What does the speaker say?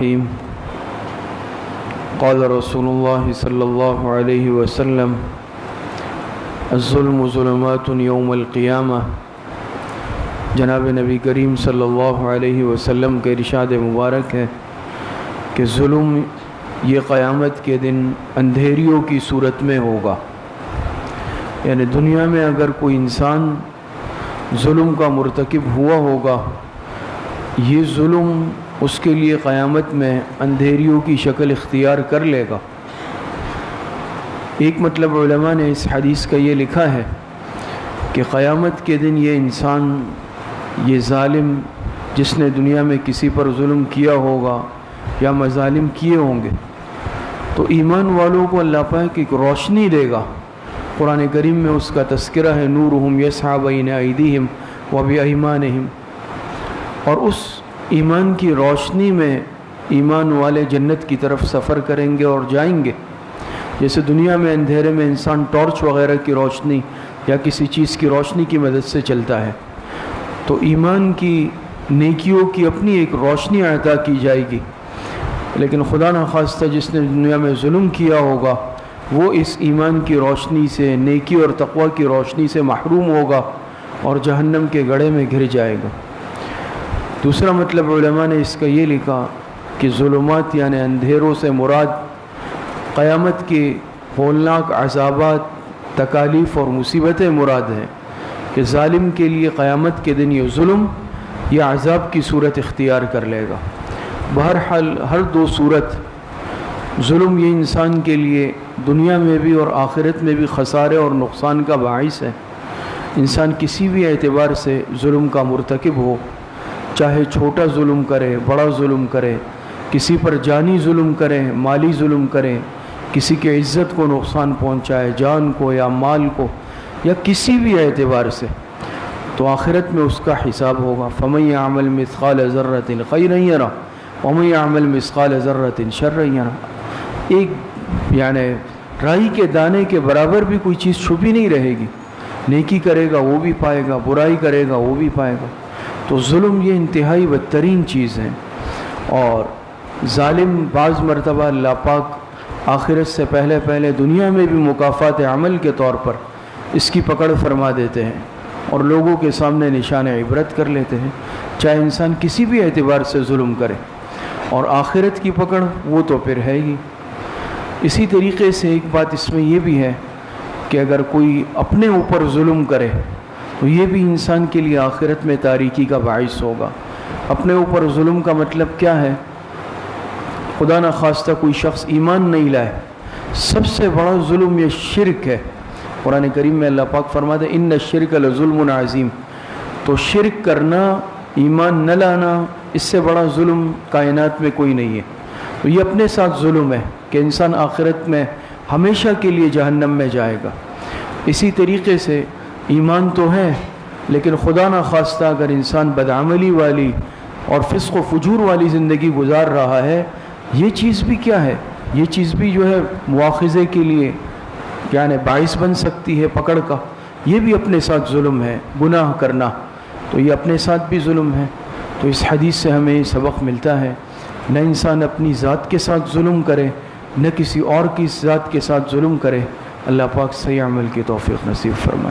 الرحیم قال رسول اللہ صلی اللہ علیہ وسلم الظلم ظلمات یوم القیامہ۔ جناب نبی کریم صلی اللہ علیہ وسلم کے ارشاد مبارک ہے کہ ظلم یہ قیامت کے دن اندھیریوں کی صورت میں ہوگا، یعنی دنیا میں اگر کوئی انسان ظلم کا مرتکب ہوا ہوگا، یہ ظلم اس کے لیے قیامت میں اندھیریوں کی شکل اختیار کر لے گا۔ ایک مطلب علماء نے اس حدیث کا یہ لکھا ہے کہ قیامت کے دن یہ انسان، یہ ظالم جس نے دنیا میں کسی پر ظلم کیا ہوگا یا مظالم کیے ہوں گے، تو ایمان والوں کو اللہ پاک ایک روشنی دے گا۔ قرآن کریم میں اس کا تذکرہ ہے، نورہم یسعی بین ایدیہم وبایمانہم، اور اس ایمان کی روشنی میں ایمان والے جنت کی طرف سفر کریں گے اور جائیں گے۔ جیسے دنیا میں اندھیرے میں انسان ٹارچ وغیرہ کی روشنی یا کسی چیز کی روشنی کی مدد سے چلتا ہے، تو ایمان کی نیکیوں کی اپنی ایک روشنی عطا کی جائے گی۔ لیکن خدا نخواستہ جس نے دنیا میں ظلم کیا ہوگا، وہ اس ایمان کی روشنی سے، نیکی اور تقوی کی روشنی سے محروم ہوگا اور جہنم کے گڑھے میں گر جائے گا۔ دوسرا مطلب علماء نے اس کا یہ لکھا کہ ظلمات یعنی اندھیروں سے مراد قیامت کے ہولناک عذابات، تکالیف اور مصیبتیں مراد ہیں، کہ ظالم کے لیے قیامت کے دن یہ ظلم یا عذاب کی صورت اختیار کر لے گا۔ بہرحال ہر دو صورت، ظلم یہ انسان کے لیے دنیا میں بھی اور آخرت میں بھی خسارے اور نقصان کا باعث ہے۔ انسان کسی بھی اعتبار سے ظلم کا مرتکب ہو، چاہے چھوٹا ظلم کرے، بڑا ظلم کرے، کسی پر جانی ظلم کرے، مالی ظلم کرے، کسی کی عزت کو نقصان پہنچائے، جان کو یا مال کو یا کسی بھی اعتبار سے، تو آخرت میں اس کا حساب ہوگا۔ فَمَن يَعْمَلْ مِثْقَالَ ذَرَّةٍ خَيْرًا يَرَهُ وَمَن يَعْمَلْ مِثْقَالَ ذَرَّةٍ شَرًّا يَرَهُ۔ ایک یعنی رائی کے دانے کے برابر بھی کوئی چیز چھپی نہیں رہے گی، نیکی کرے گا وہ بھی پائے گا، برائی کرے گا وہ بھی پائے گا۔ تو ظلم یہ انتہائی بدترین چیز ہے، اور ظالم بعض مرتبہ اللہ پاک آخرت سے پہلے دنیا میں بھی مکافات عمل کے طور پر اس کی پکڑ فرما دیتے ہیں اور لوگوں کے سامنے نشان عبرت کر لیتے ہیں، چاہے انسان کسی بھی اعتبار سے ظلم کرے، اور آخرت کی پکڑ وہ تو پھر ہے ہی۔ اسی طریقے سے ایک بات اس میں یہ بھی ہے کہ اگر کوئی اپنے اوپر ظلم کرے تو یہ بھی انسان کے لیے آخرت میں تاریکی کا باعث ہوگا۔ اپنے اوپر ظلم کا مطلب کیا ہے؟ خدا نخواستہ کوئی شخص ایمان نہیں لائے، سب سے بڑا ظلم یہ شرک ہے۔ قرآن کریم میں اللہ پاک فرماتے ہیں ان الشرک لظلم عظیم، تو شرک کرنا، ایمان نہ لانا، اس سے بڑا ظلم کائنات میں کوئی نہیں ہے۔ تو یہ اپنے ساتھ ظلم ہے کہ انسان آخرت میں ہمیشہ کے لیے جہنم میں جائے گا۔ اسی طریقے سے ایمان تو ہے، لیکن خدا نخواستہ اگر انسان بدعملی والی اور فسق و فجور والی زندگی گزار رہا ہے، یہ چیز بھی کیا ہے؟ یہ چیز بھی جو ہے مواخذے کے لیے یعنی باعث بن سکتی ہے پکڑ کا۔ یہ بھی اپنے ساتھ ظلم ہے، گناہ کرنا، تو یہ اپنے ساتھ بھی ظلم ہے۔ تو اس حدیث سے ہمیں یہ سبق ملتا ہے، نہ انسان اپنی ذات کے ساتھ ظلم کرے، نہ کسی اور کی ذات کے ساتھ ظلم کرے۔ اللہ پاک صحیح عمل کی توفیق نصیب فرمائے۔